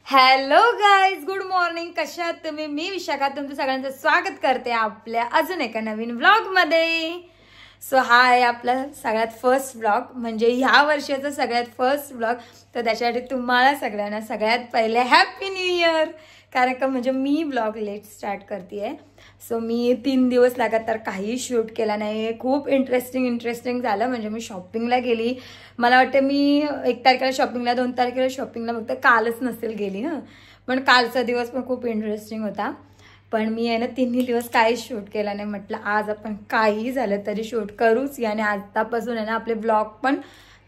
Hello guys, good morning. कशा आहात तुम्ही? मी विशाखा तुमचं सगळ्यांचं स्वागत करते आपल्या अजून एका नवीन व्लॉगमध्ये. सो हा आहे आपला सगळ्यात फर्स्ट व्लॉग, म्हणजे ह्या वर्षाचा सगळ्यात फर्स्ट व्लॉग. तर त्याच्यासाठी तुम्हाला सगळ्यांना सगळ्यात पहिले हॅपी न्यू इयर. कारण का म्हणजे मी व्लॉग लेट स्टार्ट करते आहे. सो मी 3 दिवस लगातार काही शूट केला नाही. खूप इंटरेस्टिंग झालं. म्हणजे मी शॉपिंगला गेली. मला वाटतं मी 1 तारखेला शॉपिंगला, 2 तारखेला शॉपिंगला, फक्त कालच नसेल गेली ना. पण कालचा दिवस पण खूप इंटरेस्टिंग होता. पण मी आहे ना 3 दिवस काहीच शूट केला नाही. म्हटलं आज आपण काही झालं तरी शूट करूच आणि आतापासून आहे ना आपले व्लॉग पण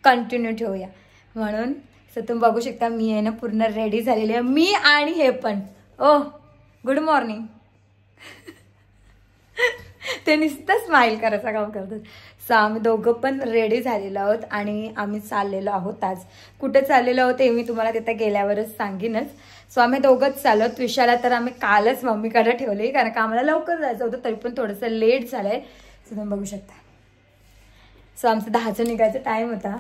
कंटिन्यू ठेवूया. म्हणून सो तुम्ही बघू शकता मी आहे ना पूर्ण रेडी झालेली आहे. मी आणि हे पण गुड मॉर्निंग ते नुसतं स्माइल करायचं काम करतात. सो आम्ही दोघं पण रेडी झालेलो आहोत आणि आम्ही चाललेलो आहोत. आज कुठे चाललेलो आहोत हे मी तुम्हाला तिथे गेल्यावरच सांगेनच. सो आम्ही दोघंच चाललो. विशाला तर आम्ही कालच मम्मीकडे ठेवले, कारण का आम्हाला लवकर जायचं होतं, तरी पण थोडंसं लेट झालंय. सो तुम्ही बघू शकता. सो आमचं 10चं निघायचा टाईम होता.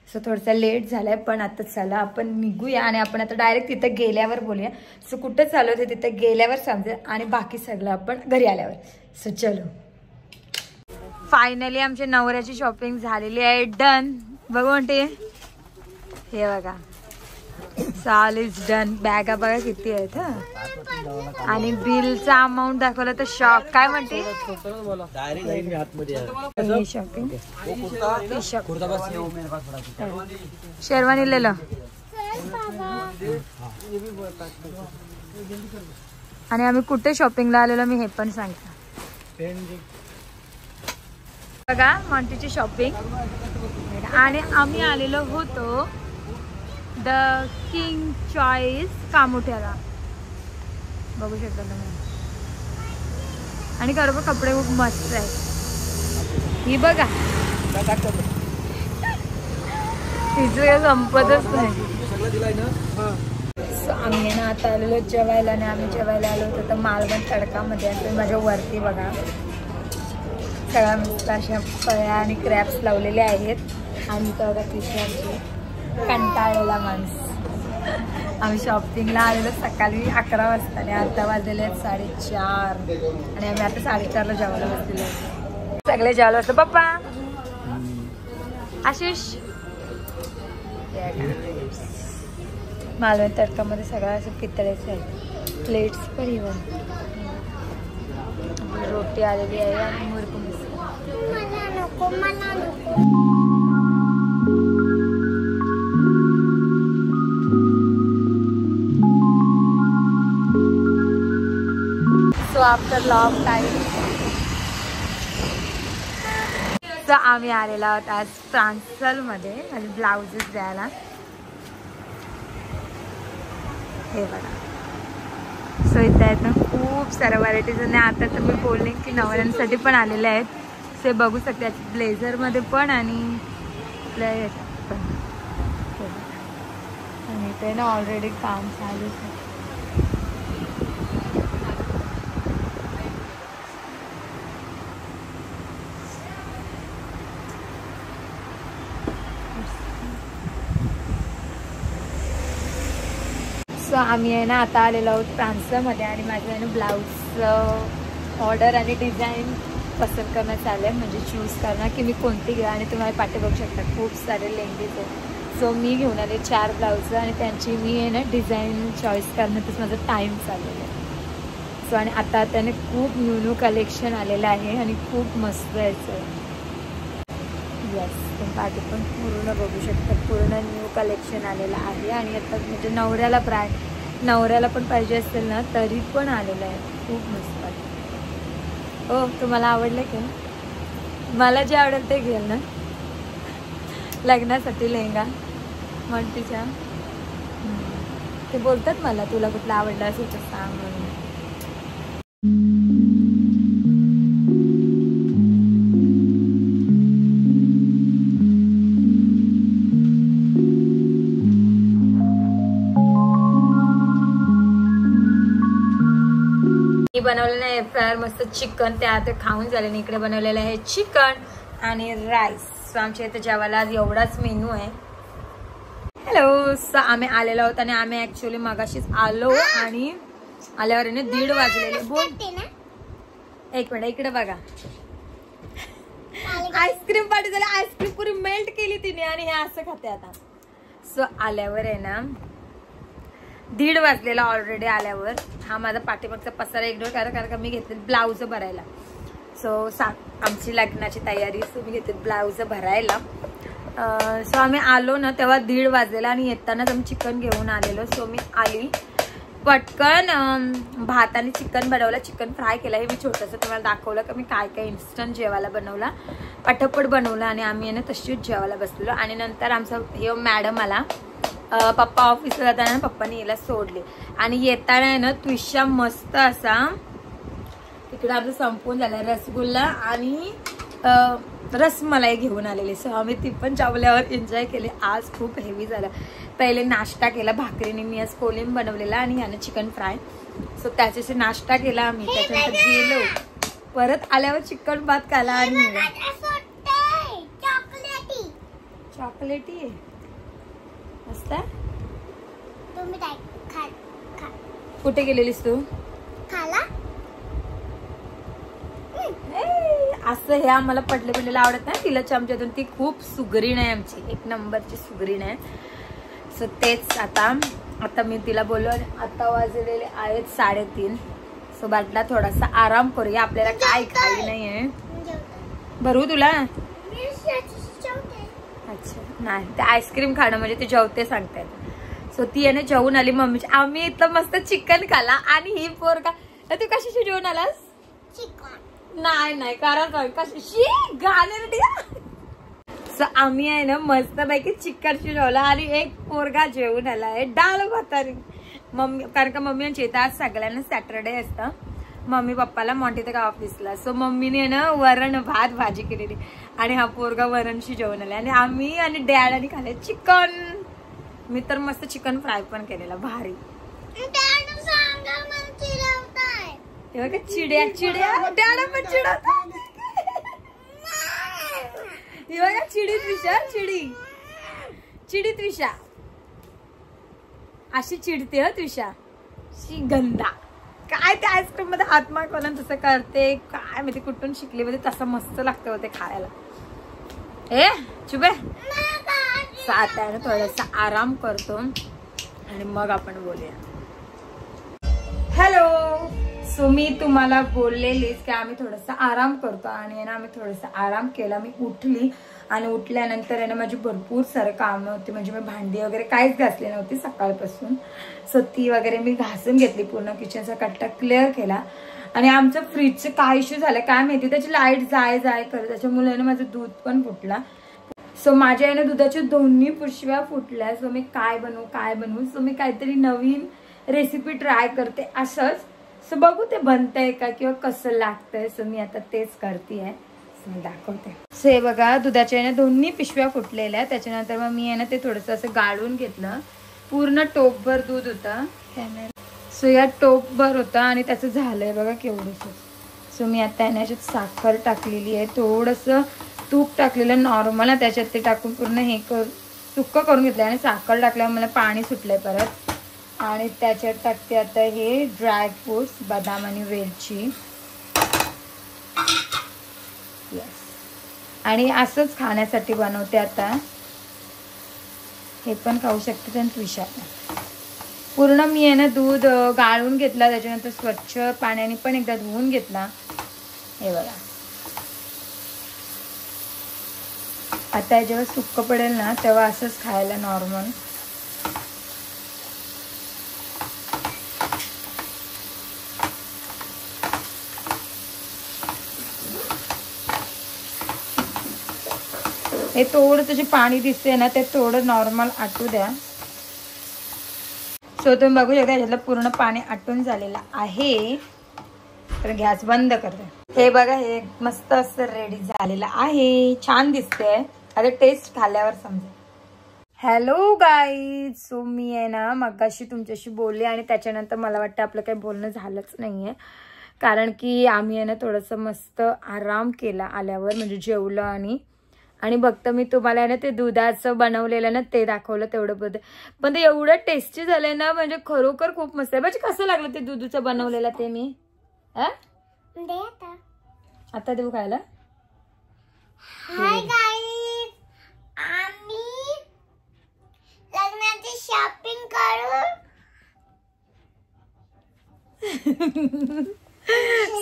सो थोडंसं लेट झालंय, पण आता चला आपण निघूया आणि आपण आता डायरेक्ट तिथं गेल्यावर बोलूया. सो कुठं चालू होते तिथं गेल्यावर समजेल आणि बाकी सगळं आपण घरी आल्यावर. सो चलो. फायनली आमच्या नवऱ्याची शॉपिंग झालेली आहे. डन. बघू म्हणते हे बघा, साल इज डन. बॅगा बघा किती आहेत आणि बिलचा अमाऊंट दाखवलं तर शॉक. काय म्हणते शॉपिंग शेरवानी लिहिलं आणि आम्ही कुठे शॉपिंगला आलेलो मी हे पण सांगते. बघा मॉन्टीची शॉपिंग. आणि आम्ही आलेलो होतो द किंग चॉईस कामोठ्याला. बघू शकता तुम्ही. आणि खरोखर कपडे खूप मस्त आहेत. ही बघा तिचं संपतच नाही. सो आम्ही ना आता आलेलो जेवायला आणि आम्ही जेवायला आलो होतो तर मालवण तडकामध्ये. आणि माझ्या वरती बघा सगळ्या मस्त अशा फळ्या आणि क्रॅप्स लावलेले आहेत. आणि तर बघा कृष्णाची कंटाळलेला माणूस. आम्ही शॉपिंगला आलेलो सकाळी 11 वाजता आणि आता वाजलेले आहेत 4:30 आणि आम्ही आता 4:30ला जेवायला बसलेलो. सगळे जेवायला बसतो. पप्पा आशिष मालवण तडकामध्ये सगळं असं पितळेचं आहे. प्लेट्स पण इव्हन रोटी आलेली आहे आणि मुरकू मिसळ. सो आफ्टर लॉंग टाईम तर आम्ही आलेलो आहोत आज फ्रान्सलमध्ये आणि ब्लाउजेस द्यायला. हे बघा. सो इथे आहेत ना खूप साऱ्या व्हरायटीज. आणि आता तर मी बोलले की नवऱ्यांसाठी पण आलेले आहेत. ते बघू शकते ब्लेझरमध्ये पण आणि आपल्या ह्याच्यात पण. आणि इथे ना ऑलरेडी काम चालू आहे. सो आम्ही आहे ना आता आलेलो आहोत फ्रान्समध्ये आणि माझं आहे ना ब्लाऊज ऑर्डर आणि डिझाईन पसंत करण्यात आलं आहे. म्हणजे चूज करणार की मी कोणती घ्या. आणि तुम्हाला पाठी बघू शकता खूप सारे लेंगीज आहेत. सो मी घेऊन आले 4 ब्लाऊज आणि त्यांची मी आहे ना डिझाईन चॉईस करण्यातच माझा टाईम चाललेला आहे. सो आणि आता त्याने खूप न्यू कलेक्शन आलेलं आहे आणि खूप मस्त यायचं. येस, तुम्ही पाठी पण पूर्ण बघू शकता. पूर्ण न्यू कलेक्शन आलेलं आहे. आणि आता म्हणजे नवऱ्याला पण पाहिजे असेल ना तरी पण आलेलं आहे. खूप मस्त वाटतं. हो, तुम्हाला आवडलं की? मला जे आवडेल ते घेईल ना लग्नासाठी लेहंगा मॉन्टीच्या. ते बोलतात मला तुला कुठला आवडला असेल तर सांग म्हणून. बनवलेलं आहे फ्रायर मस्त चिकन. ते आता खाऊन झाले. इकडे बनवलेलं आहे चिकन आणि राईस. सो आमच्या इथे जेवायला आज एवढाच मेनू आहे. हॅलो आम्ही आलेलो आहोत आणि आम्ही ऍक्च्युअली मगाशीच आलो आणि आल्यावर 1:30 वाजलेले. बोल एक मिनिट इकडे बघा. आईस्क्रीम पार्टी झाली. आईस्क्रीम पुरी मेल्ट केली तिने आणि हे असं खाते आता. सो आल्यावर आहे ना 1:30 वाजलेला ऑलरेडी आल्यावर. हा माझा पाठीमागचा पसारा इग्नोर करा कारण का मी घेतले ब्लाऊज भरायला. सो आमची लग्नाची तयारी. सो मी घेतली ब्लाऊज भरायला. सो आम्ही आलो ना तेव्हा 1:30 वाजलेला आणि येतानाच आम्ही चिकन घेऊन आलेलो. सो मी आली पटकन भात आणि चिकन बनवलं. चिकन फ्राय केलं. हे मी छोटंसं तुम्हाला दाखवलं का मी काय काय इन्स्टंट जेवायला बनवला. पटापट बनवलं आणि आम्ही ना तशीच जेवायला बसलेलो. आणि नंतर आमचा हे मॅडम आला. पप्पा ऑफिसला जाताना पप्पानी याला सोडले आणि येताना आहे ना त्विषा मस्त असा इकडे आमचं संपून झालं रसगुल्ला आणि रसमलाई घेऊन आलेली. सो आम्ही ती पण चावल्यावर एन्जॉय केले. आज खूप हेवी झालं. पहिले नाश्ता केला भाकरीने. मी आज कोलिम बनवलेला आणि यानं चिकन फ्राय. सो त्याच्याशी नाश्ता केला आम्ही. त्याच्यानंतर गेलो परत आल्यावर चिकन भात खाला आणि चॉकलेटी आहे मस्त. कुठे गेलेलीस तू? असं हे आम्हाला पडलेलं आवडत नाही. तिला चमच्यातून ती खूप सुगरीण आहे. आमची 1 नंबरची सुगरीण आहे. सो तेच आता मी तिला बोललो. आता वाजलेले आहेत 3:30. सो बाटला थोडासा आराम करूया. आपल्याला काय खाई नाहीये. भरू तुला? अच्छा नाही ते आईस्क्रीम खाणं म्हणजे ते जेवते सांगतायत. सो ती याने जेवून आली मम्मीची. आम्ही इथं मस्त चिकन खाला आणि ही पोरगा तू कशाशी जेवून आलास? नाही कारण कशी गाणे. सो आम्ही आहे ना मस्त पैकी चिकनशी जेवला आणि एक पोरगा जेवून आला आहे डाळ भातानी. मम्मी कारण का मम्मी यांची येतात आज सगळ्यांना सॅटरडे असतं. मम्मी पप्पाला मॉन्टी का ऑफिसला. सो मम्मीने ना वरण भात भाजी केलेली आणि हा पोरगा वरणशी जेवण आले आणि आम्ही आणि डॅडानी खाल्ले चिकन. मी तर मस्त चिकन फ्राय पण केलेला भारी. चिड्या डॅडा पण चिडवता. चिडी त्विषा चिडी त्विषा अशी चिडते. त्विषा शी गंदा काय ते आईस्क्रीम मध्ये हात मागवला तसं करते. काय माहिती कुठून शिकली म्हणजे तसं मस्त लागतं होते खायला. ए चुबे. आता आहे ना थोडासा आराम करतो आणि मग आपण बोलूया. हॅलो. सो मी तुम्हाला बोललेलीच की आम्ही थोडासा आराम करतो आणि ना आम्ही थोडासा आराम केला. मी उठली आणि उठल्यानंतर आहे ना माझी भरपूर सारं कामं होती. म्हणजे मी भांडी वगैरे काहीच घासली नव्हती सकाळपासून. सो ती वगैरे मी घासून घेतली. पूर्ण किचनचा कट्टा क्लिअर केला. आणि आमचं फ्रीजचं काय इश्यू झालं काय माहिती. त्याची लाईट जाय करत त्याच्यामुळे ना माझं दूध पण फुटला. सो माझ्या याने दुधाच्या 2 पिशव्या फुटल्या. सो मी काय बनवू. सो मी काहीतरी नवीन रेसिपी ट्राय करते असंच. सो बघू ते बनतंय का किंवा कसं लागतंय. सो मी आता तेच करतेय. मी दाखवते. सो हे बघा दुधाच्या याने 2 पिशव्या फुटलेल्या. त्याच्यानंतर मग मी ना ते थोडंसं असं गाळून घेतलं. पूर्ण टोपभर दूध होतं. सो या टोपभर होता आणि त्याचं झालंय बघा केवढंसं. सो मी आता याच्यात साखर टाकलेली आहे. थोडंसं तूप टाकलेलं नॉर्मल. त्याच्यात ते टाकून पूर्ण हे सुक्क करून घेतलं आणि साखर टाकल्यावर मला पाणी सुटलंय परत. आणि त्याच्यात टाकते आता हे ड्रायफ्रूट्स बदाम आणि वेलची. आणि असंच खाण्यासाठी बनवते आता. हे पण खाऊ शकते. आणि त्विषा पूर्ण मी आहे ना दूध गाळून घेतला. त्याच्यानंतर स्वच्छ पाण्याने पण एकदा धुवून घेतला. हे बघा आता जेव्हा सुक्क पडेल ना तेव्हा असंच खायला नॉर्मल. हे थोडं त्याचे पाणी दिसते ना ते थोडं नॉर्मल आटू द्या. सो तुम्ही बघू शकता याच्यातलं पूर्ण पाणी आटून झालेलं आहे. तर गॅस बंद करते. हे बघा हे मस्त असं रेडी झालेलं आहे. छान दिसते. आता टेस्ट खाल्ल्यावर समजेल. Hello guys. सो मी आहे ना मगाशी तुमच्याशी बोलले आणि त्याच्यानंतर मला वाटतं आपलं काही बोलणं झालंच नाहीये. कारण की आम्ही आहे ना थोडंसं मस्त आराम केला आल्यावर. म्हणजे जेवलं आणि आणि बघतं मी तुम्हाला ना ते दुधाचं बनवलेलं ना ते दाखवलं तेवढं बद्दल, पण ते एवढं टेस्टी झालंय ना, म्हणजे खरोखर खूप मस्त आहे. म्हणजे कसं लागलं ते दुधाचं बनवलेलं ते मी आता देऊ खायला. हाय गाईज, आम्ही लग्नाची शॉपिंग करू.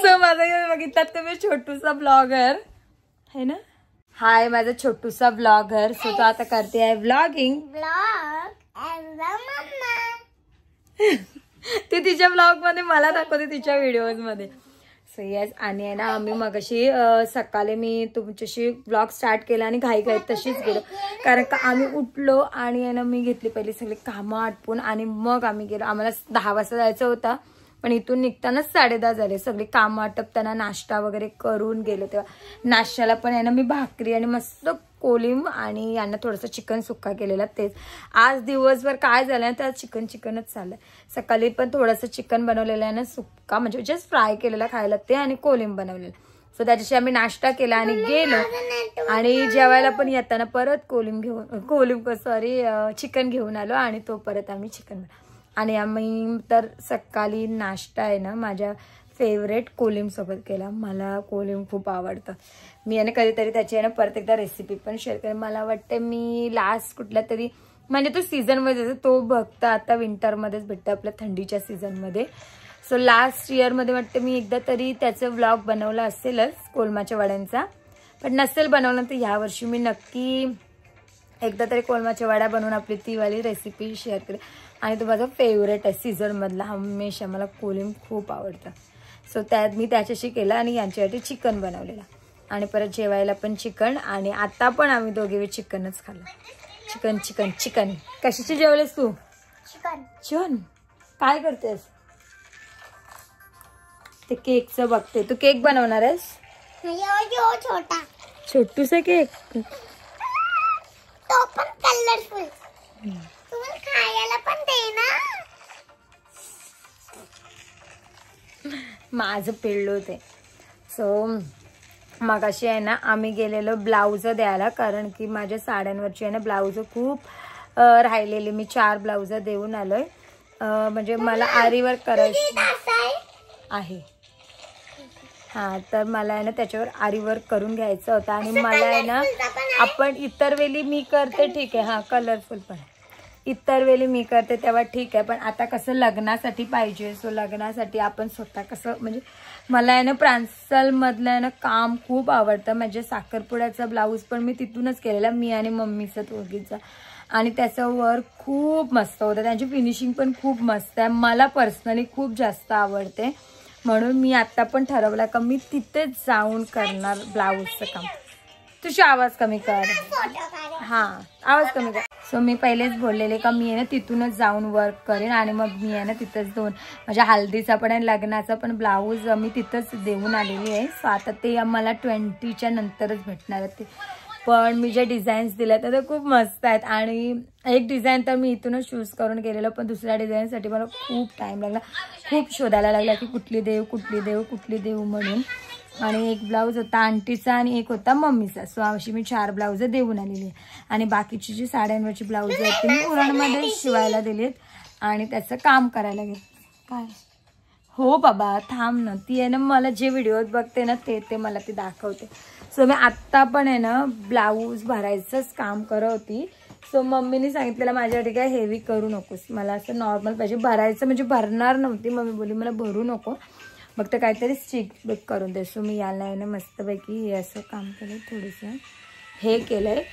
सो माझा बघितलात तुम्ही छोटूसा ब्लॉगर है ना. हाय माझा छोटूसा ब्लॉगर. सो तो आता करते आहे व्लॉगिंग. ती तिच्या ब्लॉग मध्ये मला दाखवते तिच्या व्हिडिओज मध्ये. So yes. आणि आहे ना आम्ही मगाशी सकाळी मी तुमच्याशी ब्लॉग स्टार्ट केला आणि घाई तशीच गेलो, कारण का आम्ही उठलो आणि आहे ना मी घेतली पहिली सगळी कामं आटपून आणि मग आम्ही गेलो. आम्हाला 10 वाजता जायचं होतं, पण इथून निघतानाच 10:30 झाले. सगळी कामं आटपताना नाश्ता वगैरे करून गेलो. तेव्हा नाश्त्याला पण आहे ना मी भाकरी आणि मस्त कोलिम आणि यांना थोडंसं चिकन सुक्का केलेला. तेच आज दिवसभर काय झालं ना तर चिकनच चाललंय. सकाळी पण थोडंसं चिकन बनवलेलं आहे ना सुक्का, म्हणजे जस्ट फ्राय केलेला खायला ते, आणि कोलिम बनवलेलं. सो त्याच्याशी आम्ही नाश्ता केला आणि गेलो. आणि जेवायला पण येताना परत चिकन घेऊन आलो आणि तो परत आम्ही चिकन. आणि आम्ही तर सकाळी नाश्ता आहे ना माझ्या फेवरेट कोलिम सोबत केला. मला कोलिम खूप आवडतं. मी आहे ना कधीतरी त्याची आहे ना परत एकदा रेसिपी पण शेअर करेन. मला वाटतं मी लास्ट कुठल्या तरी म्हणजे तो सीझनमध्ये तो बघता आता विंटरमध्येच भेटतं आपल्या थंडीच्या सीझनमध्ये. सो लास्ट इयरमध्ये वाटतं मी एकदा तरी त्याचं व्लॉग बनवला असेलच कोलमाच्या वड्यांचा, पण नसेल बनवलं तर यावर्षी मी नक्की एकदा तरी कोलमाच्या वड्या बनवून आपली ती वाली रेसिपी शेअर करेन. आणि तो माझा फेवरेट आहे सीझनमधला. हमेशा मला कोलिम खूप आवडतं. सो त्यात मी त्याच्याशी केलं आणि यांच्यासाठी चिकन बनवलेलं आणि परत जेवायला पण चिकन. आणि आता पण आम्ही दोघे चिकनच खाल्लं. चिकन. कशाची जेवलेस तू? चिकन. काय करतेस? ते केकचं बघते. तू केक बनवणार आहेस? छोटूसा केक, तो पण कलरफुल. तुम्हाला खायला पण दे ना. माझं पिल्लू ते. सो मगाशी आहे ना आम्ही गेलेलो ब्लाऊज द्यायला, कारण की माझ्या साड्यांवरची आहे ना ब्लाऊज खूप राहिलेली. मी 4 ब्लाऊज देऊन आलोय. म्हणजे मला आरीवर्क करायचं आहे. हा, तर मला आहे ना त्याच्यावर आरीवर्क करून घ्यायचं होतं. आणि मला आहे ना आपण इतर वेळी मी करते ठीक आहे, हा कलरफुल पण इतर वेळी मी करते तेव्हा ठीक आहे, पण आता कसं लग्नासाठी पाहिजे. सो लग्नासाठी आपण स्वतः कसं, म्हणजे मला आहे ना प्रांसलमधलं आहे ना काम खूप आवडतं. म्हणजे साखरपुड्याचा ब्लाऊज पण मी तिथूनच केलेला, मी आणि मम्मीचं दोघीचं. आणि त्याचं वर्क खूप मस्त होतं. त्यांची फिनिशिंग पण खूप मस्त आहे. मला पर्सनली खूप जास्त आवडते, म्हणून मी आता पण ठरवलं का मी तिथेच जाऊन करणार ब्लाऊजचं काम. तुझा आवाज कमी कर. हां, आवाज कमी कर. सो मी पहिलेच बोललेले का मी आहे ना तिथूनच जाऊन वर्क करेन आणि मग मी आहे ना तिथंच माझ्या हल्दीचा पण आणि लग्नाचा पण ब्लाऊज मी तिथंच देऊन आलेली आहे. सो आता ते आम्हाला 20च्या नंतरच भेटणार आहे. ते पण मी जे डिझाईन्स दिले तर ते खूप मस्त आहेत. आणि एक डिझाईन तर मी इथूनच चूज करून गेलेलं, पण दुसऱ्या डिझाईनसाठी मला खूप टाईम लागला. खूप शोधायला लागला की कुठली देऊ म्हणून. आणि एक ब्लाऊज होता आंटीचा आणि एक होता मम्मीचा. सो अशी मी 4 ब्लाऊज देऊन आलेली आहे. आणि बाकीची जी साड्यांवरची ब्लाऊज आहेत ती मी उरणमध्ये शिवायला दिलीत आणि त्याचं काम करायला घेत. काय हो बाबा थांब ना, ती आहे ना मला जे व्हिडिओज बघते ना ते मला ती दाखवते. सो मी आत्ता पण आहे ना ब्लाऊज भरायचंच काम करत होती. सो मम्मीने सांगितलेलं माझ्यासाठी काय हेवी करू नकोस, मला असं नॉर्मल पाहिजे. भरायचं म्हणजे भरणार नव्हती. मम्मी बोलली मला भरू नको, मग तर काहीतरी स्टिक बिक करून दे. सो मी याला आहे ना मस्तपैकी हे असं काम केलं, थोडंसं हे केलं आहे.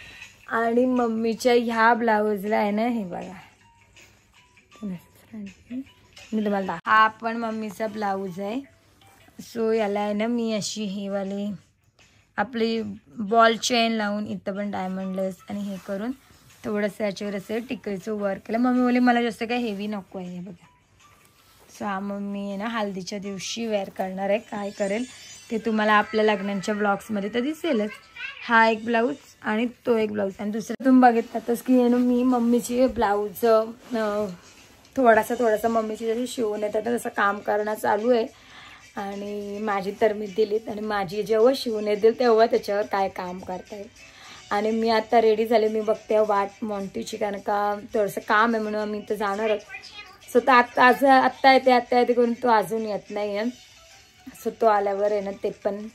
आणि मम्मीच्या ह्या ब्लाऊजला आहे ना हे बघा मी तुम्हाला हा पण मम्मीचा ब्लाऊज आहे. सो याला आहे ना मी अशी ही वाली आपली बॉल चेन लावून इथं पण डायमंड लेस आणि हे करून थोडंसं याच्यावर असं टिकळीचं वर्क केलं. मम्मी बोलली मला जास्त काही हेवी नको आहे. हे बघा. सो हा मम्मी आहे ना हल्दीच्या दिवशी वेअर करणार आहे. काय करेल ते तुम्हाला आपल्या लग्नांच्या ब्लॉग्समध्ये तर दिसेलच. हा एक ब्लाऊज आणि तो एक ब्लाऊज. आणि दुसरं तुम्ही बघितलातच की आहे ना मी मम्मीची ब्लाऊज थोडासा मम्मीची जशी शिवून येतात तसं काम करणं चालू आहे. आणि माझी तर मी दिलीत आणि माझी जेव्हा शिवून येतील तेव्हा त्याच्यावर काय काम करता येईल. आणि मी आता रेडी झाले. मी बघते वाट मॉन्टीची, कारण का थोडंसं काम आहे म्हणून आम्ही इथं जाणारच. सो तो आत्ता येते करून तो अजून येत नाही आहे. सो तो आल्यावर आहे ना ते पण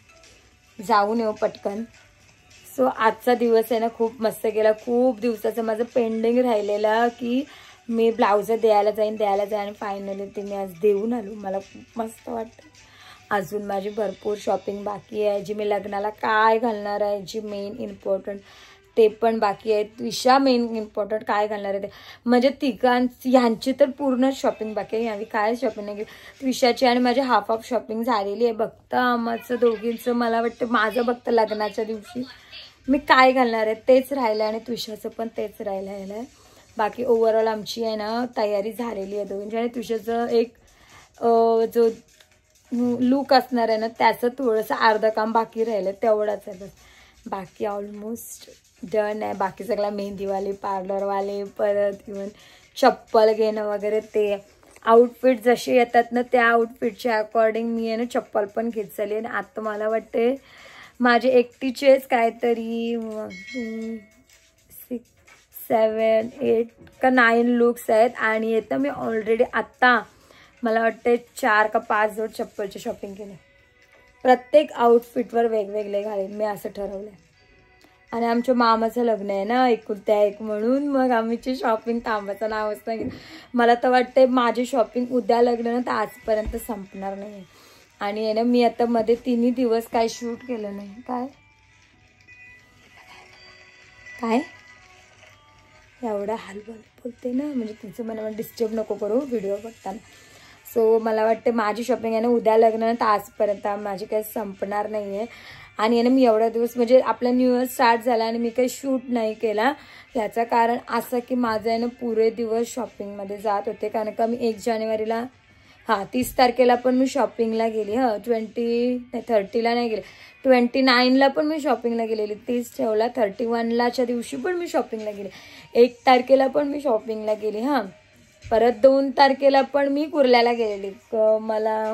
जाऊन येऊ पटकन. सो आजचा दिवस आहे ना खूप मस्त गेला. खूप दिवसाचं माझं पेंडिंग राहिलेलं की मी ब्लाऊज द्यायला जाईन आणि फायनली ते मी आज देऊन आलो. मला खूप मस्त वाटतं. अजून माझी भरपूर शॉपिंग बाकी आहे, जी मी लग्नाला काय घालणार आहे, जी मेन इम्पॉर्टंट ते पण बाकी आहे. विशा मेन इम्पॉर्टंट काय घालणार आहे ते, म्हणजे ह्यांची तर पूर्ण शॉपिंग बाकी आहे. ह्यावी काय शॉपिंग नाही केली. विशाची आणि माझी हाफ शॉपिंग झालेली आहे. बघता आमचं दोघींचं, मला वाटतं माझं बघतं लग्नाच्या दिवशी मी काय घालणार आहे तेच राहिलं आणि तुषाचं पण तेच राहिलं आहे. बाकी ओव्हरऑल आमची आहे ना तयारी झालेली आहे दोघींची. आणि तुषाचं एक जो लूक असणार आहे ना त्याचं थोडंसं अर्धं काम बाकी राहिलं, तेवढंच आहे बस. बाकी ऑलमोस्ट डन आहे. बाकी सगळा मेहंदीवाले, पार्लरवाले, परत इव्हन चप्पल घेणं वगैरे, ते आउटफिट जसे येतात ना त्या आउटफिटच्या अकॉर्डिंग मी आहे ना चप्पल पण घेत चालली. आणि आता मला वाटते माझे एकटीचेच काहीतरी 6, 7, 8 का 9 लुक्स आहेत. आणि येतं मी ऑलरेडी आत्ता मला वाटते 4 का 5 जोड चप्पलची शॉपिंग केली. प्रत्येक आउटफिटवर वेगवेगळे घालेन मी असं ठरवलं आहे. आणि आमच्या मामाचं लग्न आहे ना एकुलत्या एक, म्हणून मग आमची शॉपिंग थांबायचं नावच नाही. मला तर वाटते माझी शॉपिंग उद्या लग्न ना तर आजपर्यंत संपणार नाही. आणि आहे ना मी आता मध्ये 3 दिवस काय शूट केलं नाही. काय एवढा हलवल बोलते ना, म्हणजे तुमचं मला डिस्टर्ब नको करू व्हिडिओ बघताना. सो मला वाटते माझी शॉपिंग आहे ना उद्या लग्न ना तर आजपर्यंत माझी काही संपणार नाही आहे. आणि आहे ना मी एवढा दिवस म्हणजे आपला न्यू इयर स्टार्ट झाला आणि मी काही शूट नाही केला. याचं कारण असं की माझं आहे ना पुरे दिवस शॉपिंगमध्ये जात होते. कारण का मी 1 जानेवारीला 30 तारखेला पण मी शॉपिंगला गेली. 30ला नाही गेले, 29ला पण मी शॉपिंगला गेलेली. 30 ठेवला, 31लाच्या दिवशी पण मी शॉपिंगला गेले, 1 तारखेला पण मी शॉपिंगला गेली. परत 2 तारखेला पण मी कुर्ल्याला गेलेली. मला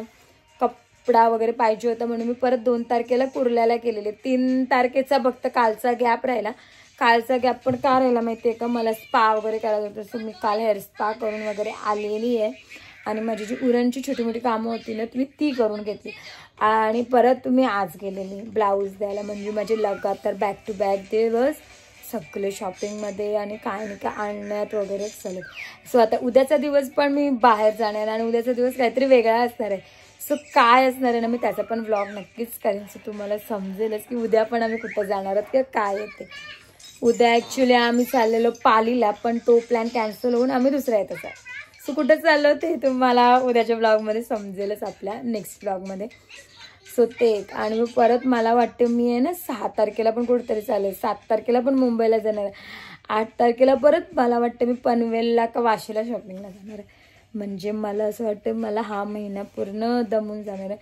कपडा वगैरे पाहिजे होता म्हणून मी परत 2 तारखेला कुर्ल्याला गेलेले. 3 तारखेचा फक्त कालचा गॅप राहिला. कालचा गॅप पण का राहिला माहिती आहे का, मला स्पा वगैरे करायचं होतं. सो मी काल हेअर स्पा करून वगैरे आलेली आहे. आणि माझी जी उरणची छोटी मोठी कामं होती ना तुम्ही ती करून घेतली. आणि परत मी आज गेलेली ब्लाऊज द्यायला. म्हणजे माझे लगातार बॅक टू बॅक दिवस सगळे शॉपिंगमध्ये आणि काय नाही का आणण्यात वगैरे चालत. सो आता उद्याचा दिवस पण मी बाहेर जाणार आणि उद्याचा दिवस काहीतरी वेगळा असणार आहे. सो काय असणार आहे ना मी त्याचा पण व्लॉग नक्कीच करेन. सो तुम्हाला समजेलच की उद्या पण आम्ही कुठं जाणार आहोत किंवा काय येते. उद्या ॲक्च्युली आम्ही चाललेलो पालीला, पण तो प्लॅन कॅन्सल होऊन आम्ही दुसऱ्या येत असा. सो कुठं चाललो ते तुम्हाला उद्याच्या ब्लॉगमध्ये समजेलच, आपल्या नेक्स्ट ब्लॉगमध्ये. सो ते एक. आणि मग परत मला वाटते मी आहे ना 6 तारखेला पण कुठेतरी चालेल, 7 तारखेला पण मुंबईला जाणार आहे, 8 तारखेला परत मला वाटतं मी पनवेलला का वाशीला शॉपिंगला जाणार आहे. म्हणजे मला असं वाटतं मला हा महिना पूर्ण दमून जाणार आहे.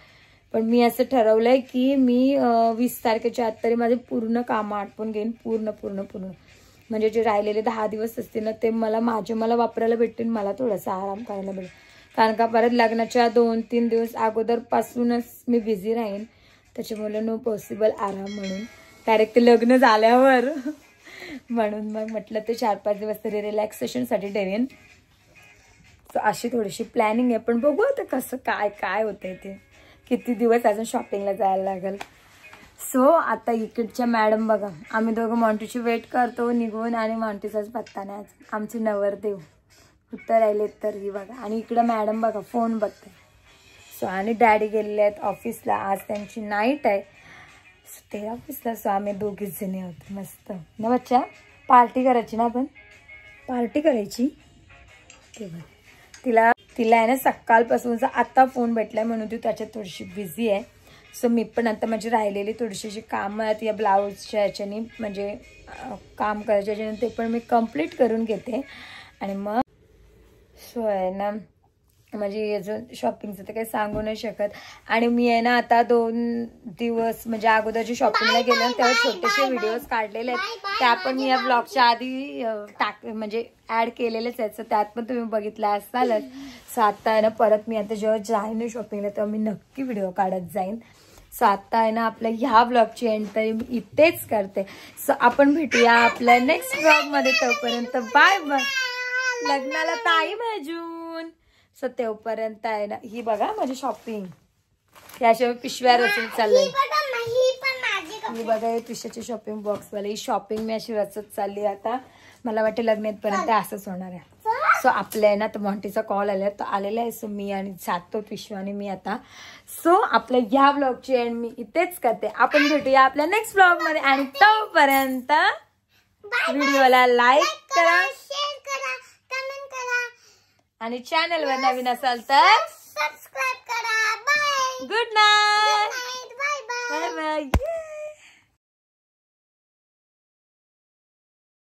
पण मी असं ठरवलं आहे की मी 20 तारखेच्या आत तरी माझे पूर्ण कामं आटपून घेईन. पूर्ण म्हणजे जे राहिलेले 10 दिवस असतील ना ते मला वापरायला भेटतील, मला थोडासा आराम करायला भेटेल. कारण का परत लग्नाच्या 2-3 दिवस अगोदरपासूनच मी बिझी राहीन. त्याच्यामुळे नो पॉसिबल आराम म्हणून डायरेक्ट लग्न झाल्यावर म्हणून मग म्हटलं ते 4-5 दिवस तरी रिलॅक्सेशनसाठी ठेवेन. सो अशी थोडीशी प्लॅनिंग आहे. पण बघू आता कसं काय होतंय ते, किती दिवस अजून शॉपिंगला जायला लागेल. सो आता इकडच्या मॅडम बघा, आम्ही दोघं मॉन्टीची वेट करतो निघून आणि मॉन्टीचाच पत्ता नाही. आमचे नवरदेव उत्तर राहिले तर ही बघा. आणि इकडं मॅडम बघा फोन बघते. सो आणि डॅडी गेलेले आहेत ऑफिसला, आज त्यांची नाईट आहे. सो ते ऑफिसला. सो आम्ही दोघीच जणी होतो. मस्त ना बच्चा, पार्टी करायची ना आपण, पार्टी करायची. ते बघ तिला आहे ना सकाळपासूनचा आता फोन भेटलाय म्हणून ती त्याच्यात थोडीशी बिझी आहे. सो मी पण आता माझी राहिलेली थोडीशी कामं आहेत या ब्लाऊजच्या ह्याच्यानी, म्हणजे काम करायच्या ह्याच्याने ते पण मी कंप्लीट करून घेते. आणि मग सो आहे ना माझी अजून शॉपिंगचं तर काही सांगू नाही शकत. आणि मी आहे ना आता 2 दिवस म्हणजे अगोदरची शॉपिंगला गेले तेव्हा छोटेसे व्हिडिओज काढलेले आहेत, त्या पण मी या ब्लॉगच्या आधी म्हणजे ॲड केलेलेच आहेत. सो त्यात पण तुम्ही बघितला असालच. सो आता आहे ना परत मी आता जेव्हा जाईन शॉपिंगला तेव्हा मी नक्की व्हिडिओ काढत जाईन. सो आता आहे ना आपल्या ह्या ब्लॉगची एंड तरी मी इथेच करते. सो आपण भेटूया आपल्या नेक्स्ट ब्लॉग मध्ये. तोपर्यंत बाय बाय. लग्नाला टाइम आहे अजून. सो तेवपर्यंत आहे ना ही बघा माझी शॉपिंग. त्याशिवाय पिशव्या रचत चाललंय. मी बघा हे पिशव्याची शॉपिंग बॉक्स वाले ही शॉपिंग मी अशी रचत चालली. आता मला वाटते लग्नापर्यंत असंच होणार आहे. सो आपल्या आहे ना तर मॉन्टीचा कॉल आला तो आलेला आहे. सो मी आणि जातो पिशवा आणि मी आता. सो आपल्या ह्या ब्लॉगची एंड मी इथेच करते. आपण भेटूया आपल्या नेक्स्ट ब्लॉग मध्ये. आणि तोपर्यंत व्हिडिओला लाईक करा, शेअर करा, कमेंट करा आणि चॅनलवर नवीन असाल तर सबस्क्राइब करा. Bye. Good night. Bye bye. Bye bye.